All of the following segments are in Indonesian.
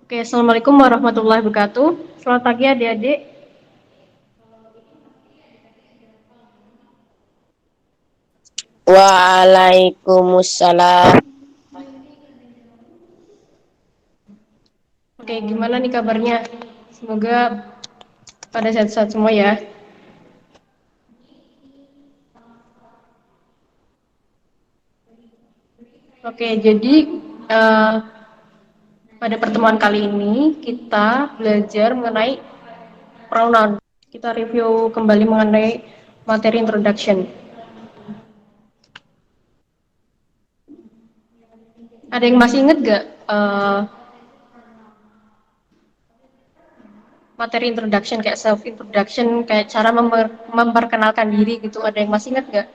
Oke, Assalamualaikum warahmatullahi wabarakatuh. Selamat pagi adik-adik. Waalaikumsalam. Oke, gimana nih kabarnya? Semoga pada sehat-sehat semua ya. Oke, jadi eh, pada pertemuan kali ini kita belajar mengenai pronoun. Kita review kembali mengenai materi introduction. Ada yang masih inget gak materi introduction kayak self introduction, kayak cara memperkenalkan diri gitu? Ada yang masih inget gak?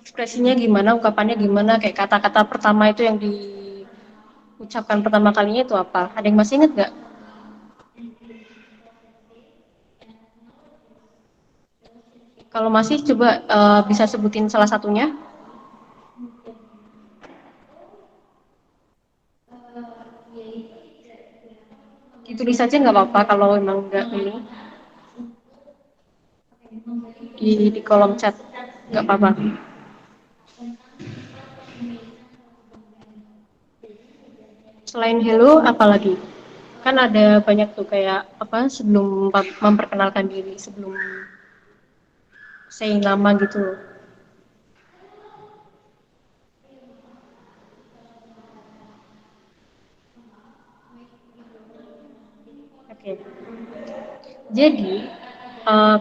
Ekspresinya gimana, ungkapannya gimana, kayak kata-kata pertama itu yang diucapkan pertama kalinya itu apa? Ada yang masih inget gak? Kalau masih, coba bisa sebutin salah satunya. Ditulis saja nggak apa-apa kalau memang nggak ini di kolom chat, nggak apa-apa. Selain hello, apalagi? Kan ada banyak tuh kayak apa sebelum memperkenalkan diri, sebelum saying nama gitu. Oke. Jadi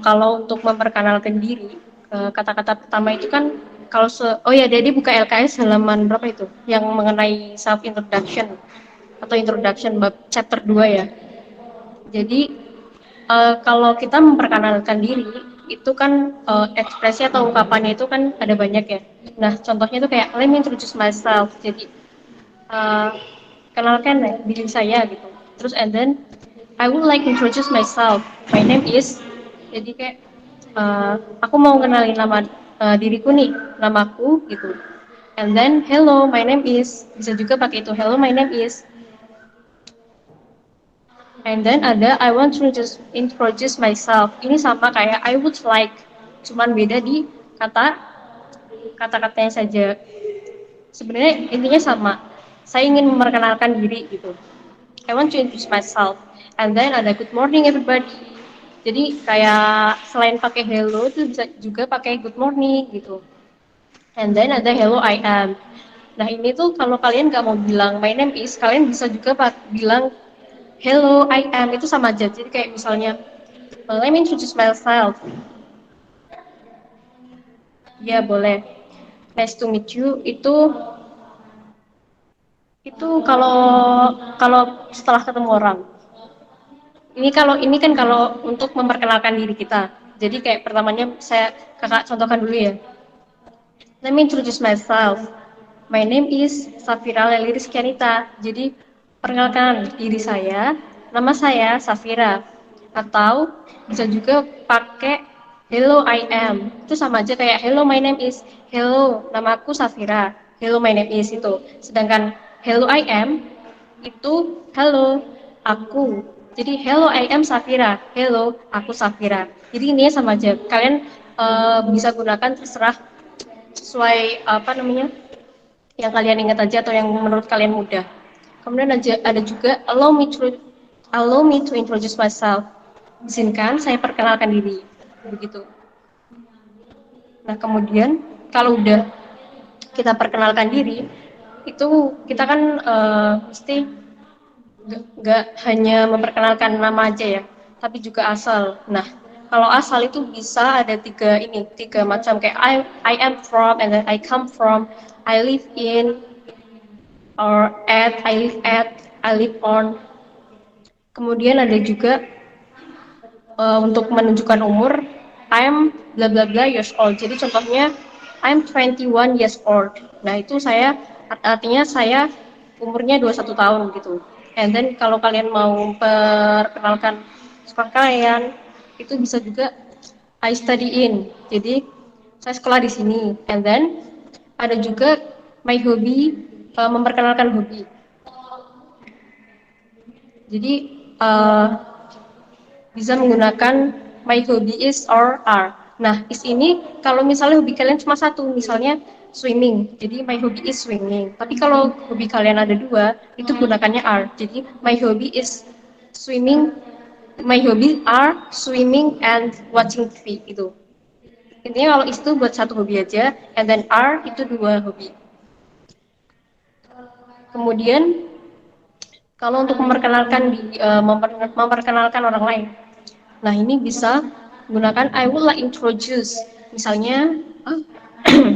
kalau untuk memperkenalkan diri, kata-kata pertama itu kan kalau oh ya, jadi buka LKS halaman berapa itu? Yang mengenai self introduction atau introduction bab chapter 2 ya. Jadi kalau kita memperkenalkan diri itu kan ekspresi atau ungkapannya itu kan ada banyak ya. Nah, contohnya itu kayak let me introduce myself. Jadi uh, kenalkan ya diri saya gitu. Terus and then I would like to introduce myself. My name is. Jadi kayak aku mau kenalin nama diriku nih, namaku gitu. And then hello, my name is. Bisa juga pakai itu hello, my name is. And then ada I want to just introduce myself. Ini sama kayak I would like, cuman beda di kata-katanya saja. Sebenarnya intinya sama. Saya ingin memperkenalkan diri gitu. I want to introduce myself. And then ada good morning everybody. Jadi kayak selain pakai hello itu bisa juga pakai good morning gitu. And then ada hello I am. Nah ini tuh kalau kalian nggak mau bilang my name is, kalian bisa juga bilang hello I am, itu sama aja. Jadi kayak misalnya let me introduce myself. Ya boleh. Nice to meet you itu kalau kalau setelah ketemu orang. Ini kan kalau untuk memperkenalkan diri kita. Jadi kayak pertamanya saya kakak contohkan dulu ya. Let me introduce myself. My name is Safira Leli Rizkianita. Jadi perkenalkan diri saya, nama saya Safira. Atau bisa juga pakai hello I am. Itu sama aja kayak hello my name is. Hello, namaku Safira. Hello my name is itu. Sedangkan hello I am itu hello aku. Jadi hello I am Safira. Hello, aku Safira. Jadi ini sama aja. Kalian bisa gunakan terserah sesuai apa namanya yang kalian ingat aja atau yang menurut kalian mudah. Kemudian ada juga allow me to introduce myself. Izinkan saya perkenalkan diri. Begitu. Nah, kemudian kalau udah kita perkenalkan diri, itu kita kan mesti nggak hanya memperkenalkan nama aja ya, tapi juga asal. Nah, kalau asal itu bisa ada tiga macam kayak I am from, and then I come from, I live in, or I live on. Kemudian ada juga untuk menunjukkan umur, I'm bla bla bla years old. Jadi contohnya I'm 21 years old. Nah, itu artinya saya umurnya 21 tahun gitu. And then kalau kalian mau perkenalkan sekolah kalian, itu bisa juga I study in. Jadi saya sekolah di sini. And then ada juga my hobby, memperkenalkan hobi. Jadi bisa menggunakan my hobby is or are. Nah, is ini kalau misalnya hobi kalian cuma satu, misalnya swimming, jadi my hobby is swimming. Tapi kalau hobi kalian ada dua, itu gunakannya are. Jadi my hobby is swimming, my hobby are swimming and watching TV itu. Intinya kalau is itu buat satu hobi aja, and then are itu dua hobi. Kemudian kalau untuk memperkenalkan orang lain, nah ini bisa menggunakan I would like introduce. Misalnya,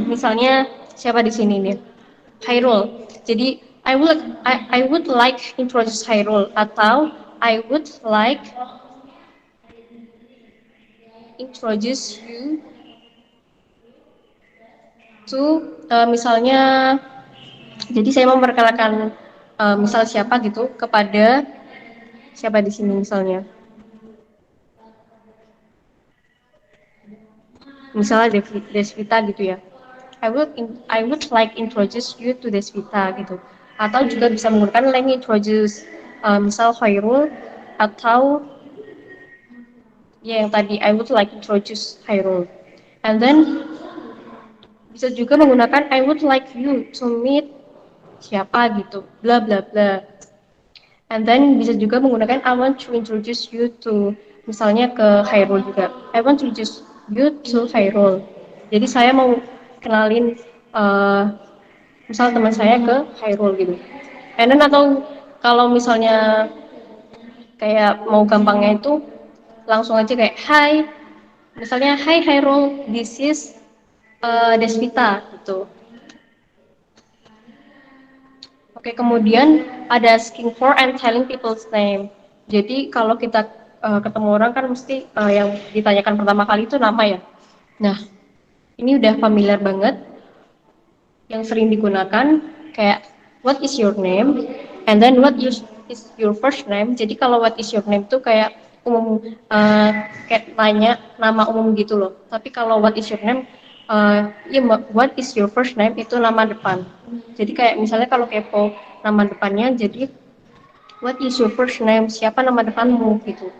misalnya siapa di sini nih? Hairul. Jadi I would like introduce Hairul atau I would like introduce you to misalnya. Jadi saya memperkenalkan misal siapa gitu kepada siapa di sini misalnya. Misalnya Desvita gitu ya. I would like introduce you to Desvita gitu. Atau juga bisa menggunakan let me introduce misal Khairul atau ya yang tadi I would like introduce Khairul. And then bisa juga menggunakan I would like you to meet siapa gitu. Bla bla bla. And then bisa juga menggunakan I want to introduce you to misalnya ke Khairul juga. I want to introduce you to Khairul. Jadi saya mau kenalin misal teman saya ke Khairul gitu. And then atau kalau misalnya kayak mau gampangnya itu langsung aja kayak Hi, misalnya Hi Khairul, this is Desvita gitu. Oke, kemudian ada asking for and telling people's name. Jadi kalau kita ketemu orang kan mesti yang ditanyakan pertama kali itu nama ya. Nah, ini udah familiar banget yang sering digunakan kayak what is your name and then what is your first name. Jadi kalau what is your name itu kayak umum kayak tanya nama umum gitu loh. Tapi kalau what is your name ya what is your first name itu nama depan. Jadi kayak misalnya kalau kepo nama depannya jadi what is your first name, siapa nama depanmu gitu.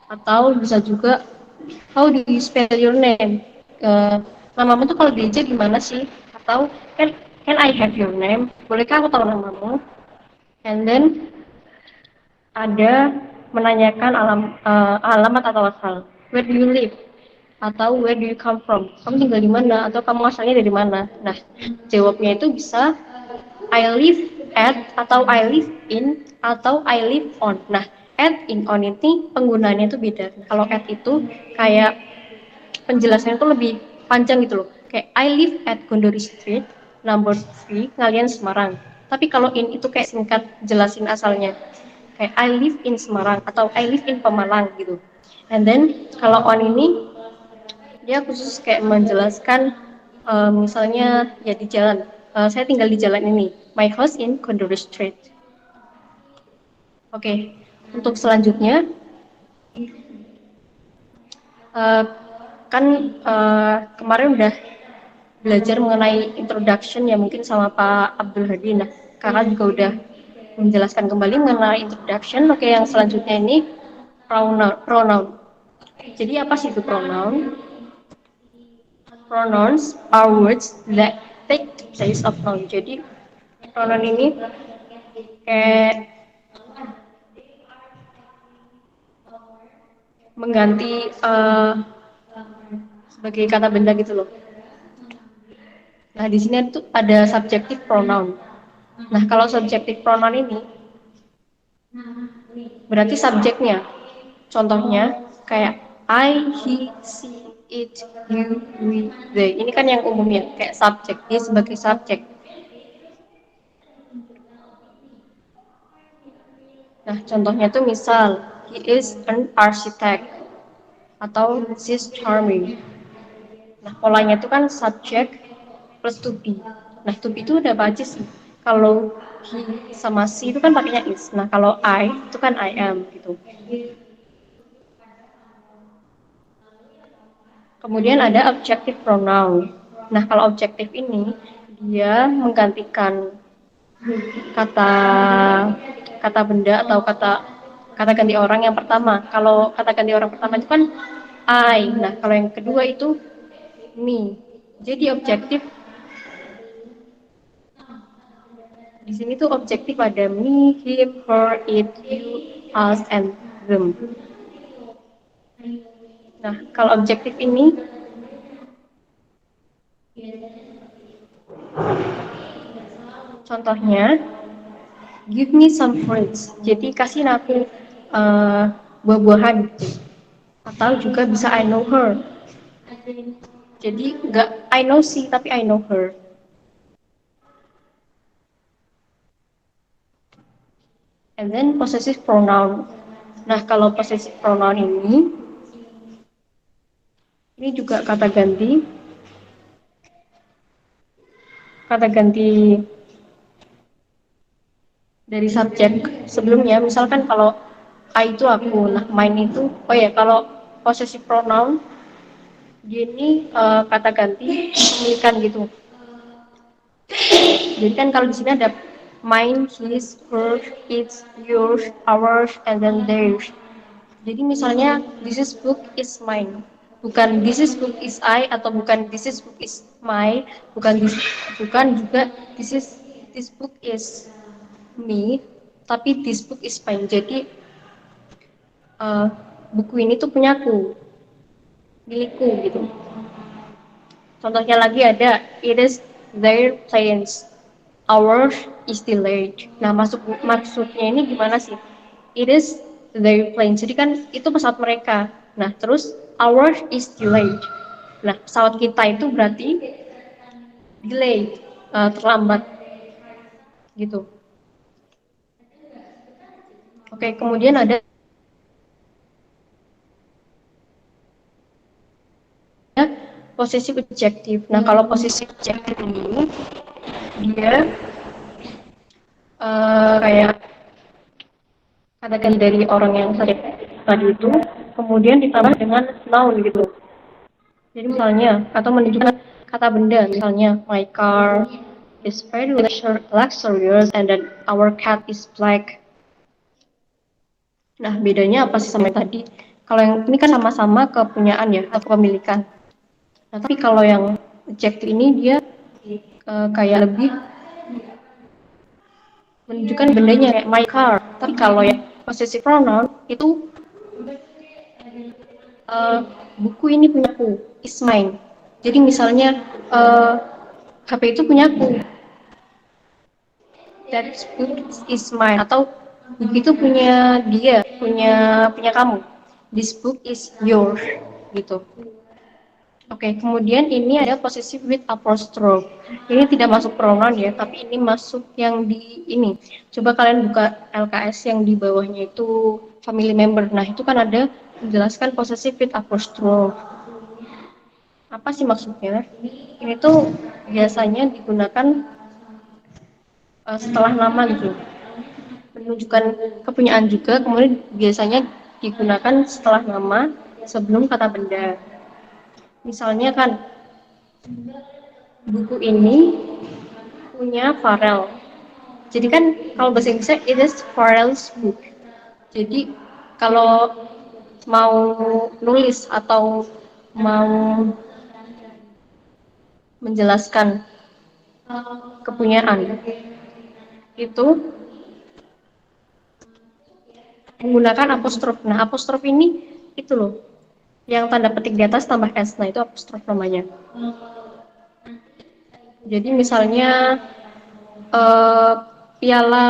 Atau bisa juga how do you spell your name, namamu tuh kalau diejek gimana sih, atau can I have your name, bolehkah aku tahu namamu. And then ada menanyakan alamat atau asal, where do you live atau where do you come from, kamu tinggal di mana atau kamu asalnya dari mana. Nah, jawabnya itu bisa I live at atau I live in atau I live on. Nah, at in on ini penggunaannya itu beda. Kalau at itu kayak penjelasannya itu lebih panjang gitu loh. Kayak I live at Gondori Street, number 3, Ngalian Semarang. Tapi kalau in itu kayak singkat jelasin asalnya. Kayak I live in Semarang atau I live in Pemalang gitu. And then kalau on ini dia khusus kayak menjelaskan misalnya ya di jalan. Saya tinggal di jalan ini. My house in Gondori Street. Oke, untuk selanjutnya kan kemarin udah belajar mengenai introduction ya mungkin sama Pak Abdul Hadi. Nah, kakak juga udah menjelaskan kembali mengenai introduction. Oke, yang selanjutnya ini pronoun. Jadi apa sih itu pronoun? Pronouns are words that take the place of noun. Jadi pronoun ini kayak mengganti sebagai kata benda gitu loh. Nah, di sini tuh ada subjective pronoun. Nah, kalau subjective pronoun ini berarti subjeknya. Contohnya kayak I, he, she, it, you, we, they. Ini kan yang umumnya kayak subjek. Dia sebagai subjek. Nah, contohnya tuh misal he is an architect atau she's charming. Nah, polanya itu kan subjek plus to be. Nah, to be itu udah apa aja sih? Kalau he sama she itu kan pakainya is. Nah, kalau I itu kan I am gitu. Kemudian ada objective pronoun. Nah, kalau objektif ini dia menggantikan kata benda atau kata kata ganti orang yang pertama. Kalau kata ganti orang pertama itu kan I. Nah, kalau yang kedua itu me. Jadi objektif di sini tuh objektif ada me, him, her, it, you, us, and them. Nah, kalau objektif ini contohnya give me some fruits. Jadi kasih aku buah-buahan gitu. Atau juga bisa I know her. Jadi nggak I know she tapi I know her. And then possessive pronoun. Nah, kalau possessive pronoun ini juga kata ganti dari subjek sebelumnya. Misalkan kalau I itu aku, nah mine itu, oh ya kalau possessive pronoun dia ini kata ganti pemilikan gitu. Jadi kan kalau di sini ada mine, his, her, its, yours, ours, and then theirs. Jadi misalnya this is book is mine, bukan this is book is I, atau bukan this is book is my, bukan juga this book is me, tapi this book is mine. Jadi buku ini tuh punyaku, milikku gitu. Contohnya lagi ada it is their planes, ours is delayed. Nah, maksudnya ini gimana sih? It is their plane. Jadi kan itu pesawat mereka. Nah, terus ours is delayed. Nah, pesawat kita itu berarti delayed, terlambat gitu. Oke, kemudian ada posesif adjektif. Nah, kalau posesif adjektif ini dia kayak katakan dari orang yang tadi itu kemudian ditambah dengan noun gitu. Jadi misalnya atau menunjukkan kata benda, misalnya my car is very luxurious and then our cat is black. Nah, bedanya apa sih sama yang tadi? Kalau yang ini kan sama-sama kepunyaan ya atau kepemilikan. Nah, tapi kalau yang adjective ini dia kayak lebih menunjukkan bendanya kayak my car. Tapi kalau yang possessive pronoun itu buku ini punyaku, is mine. Jadi misalnya HP itu punyaku, that book is mine. Atau buku itu punya dia, punya kamu. This book is yours, gitu. Oke, kemudian ini ada possessive with apostrophe. Ini tidak masuk pronoun ya, tapi ini masuk yang di ini. Coba kalian buka LKS yang di bawahnya itu family member. Nah, itu kan ada menjelaskan possessive with apostrophe. Apa sih maksudnya? Ini tuh biasanya digunakan setelah nama gitu. Menunjukkan kepunyaan juga, kemudian biasanya digunakan setelah nama sebelum kata benda. Misalnya kan buku ini punya Farel. Jadi kan kalau bahasa Inggrisnya it is Farel's book. Jadi kalau mau nulis atau mau menjelaskan kepunyaan itu menggunakan apostrof. Nah, apostrof ini itu loh yang tanda petik di atas tambah S. Nah, itu apostrof namanya. Jadi misalnya piala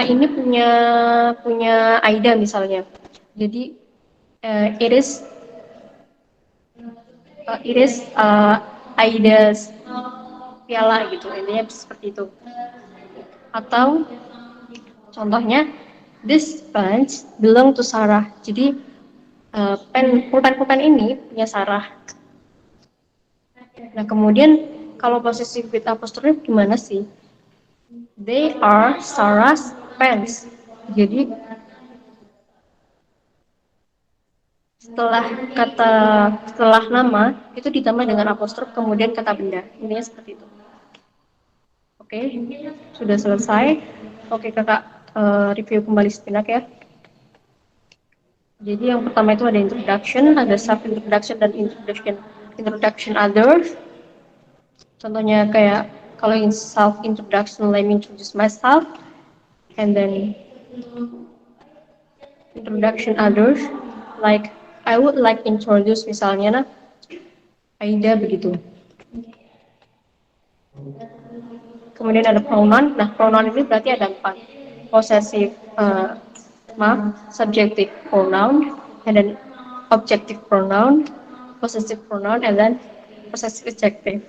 ini punya Aida misalnya. Jadi it is Aida's piala gitu, intinya seperti itu. Atau contohnya this pants belong to Sarah. Jadi pulpen ini punya Sarah. Nah, kemudian kalau possessive with apostrophe gimana sih? They are Sarah's pants. Jadi setelah nama itu ditambah dengan apostrof kemudian kata benda. Intinya seperti itu. Oke, sudah selesai. Oke, Kakak review kembali sejenak ya. Jadi yang pertama itu ada introduction, ada self introduction dan introduction others. Contohnya kayak kalau in self introduction, let me introduce myself, and then introduction others, like I would like introduce misalnya nah Aida begitu. Kemudian ada pronoun. Nah, pronoun ini berarti ada 4. Possessive, subjective pronoun, and then objective pronoun, possessive pronoun, and then possessive adjective.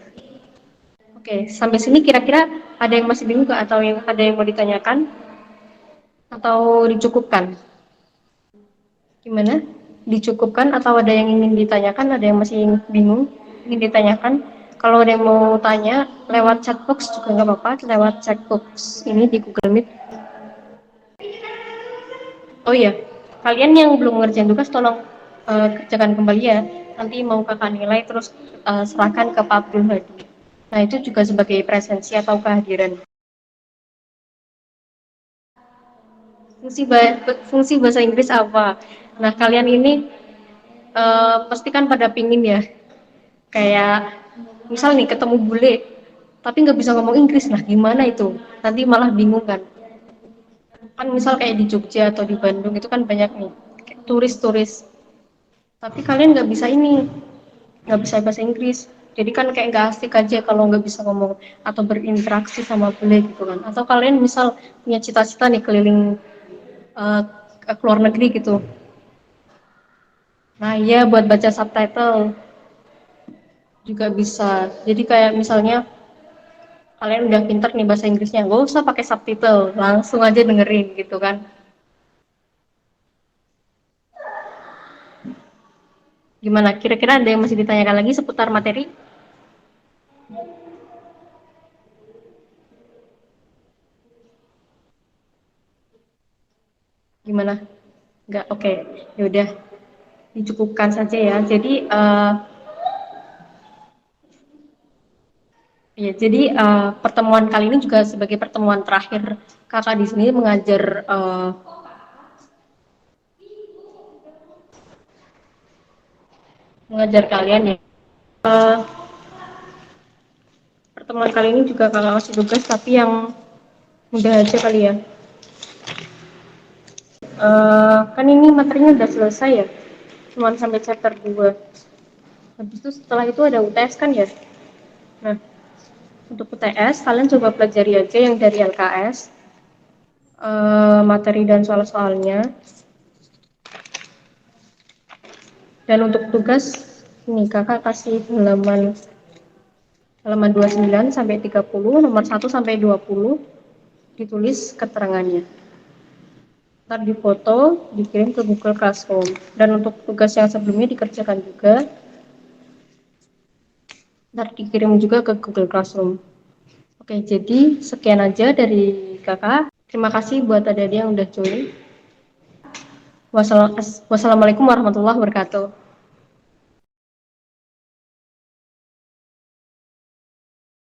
Oke, sampai sini kira-kira ada yang masih bingung nggak, atau yang ada yang mau ditanyakan atau dicukupkan? Gimana? Dicukupkan atau ada yang ingin ditanyakan? Ada yang masih bingung ingin ditanyakan? Kalau ada yang mau tanya lewat chatbox juga nggak apa-apa, lewat chatbox ini di Google Meet. Oh iya, kalian yang belum ngerjain tugas tolong kerjakan kembali ya. Nanti mau kakak nilai terus serahkan ke Pak Abdul Hadi. Nah itu juga sebagai presensi atau kehadiran. Fungsi bahasa Inggris apa? Nah kalian ini pasti kan pada pingin ya, kayak misal nih ketemu bule tapi nggak bisa ngomong Inggris, nah gimana itu, nanti malah bingung kan. Misal kayak di Jogja atau di Bandung itu kan banyak nih turis-turis, tapi kalian nggak bisa bahasa Inggris, jadi kan kayak nggak asik aja kalau nggak bisa ngomong atau berinteraksi sama bule gitu kan. Atau kalian misal punya cita-cita nih keliling ke luar negeri gitu, nah iya buat baca subtitle juga bisa. Jadi kayak misalnya kalian udah pinter nih bahasa Inggrisnya, gak usah pakai subtitle, langsung aja dengerin gitu kan. Gimana, kira-kira ada yang masih ditanyakan lagi seputar materi? Gimana? Enggak, oke. Yaudah, dicukupkan saja ya. Jadi pertemuan kali ini juga sebagai pertemuan terakhir kakak di sini mengajar kalian ya. Uh, Pertemuan kali ini juga kakak kasih tugas, tapi yang mudah aja kali ya. Kan ini materinya udah selesai ya, cuma sampai chapter 2. Habis itu setelah itu ada UTS kan ya. Nah, untuk UTS kalian coba pelajari aja yang dari LKS, materi dan soal-soalnya. Dan untuk tugas ini kakak kasih halaman 29 sampai 30, nomor 1 sampai 20, ditulis keterangannya. Ntar difoto, dikirim ke Google Classroom. Dan untuk tugas yang sebelumnya dikerjakan juga, ntar dikirim juga ke Google Classroom. Oke, jadi sekian aja dari kakak. Terima kasih buat adik-adik yang udah join. Wassalamualaikum warahmatullahi wabarakatuh.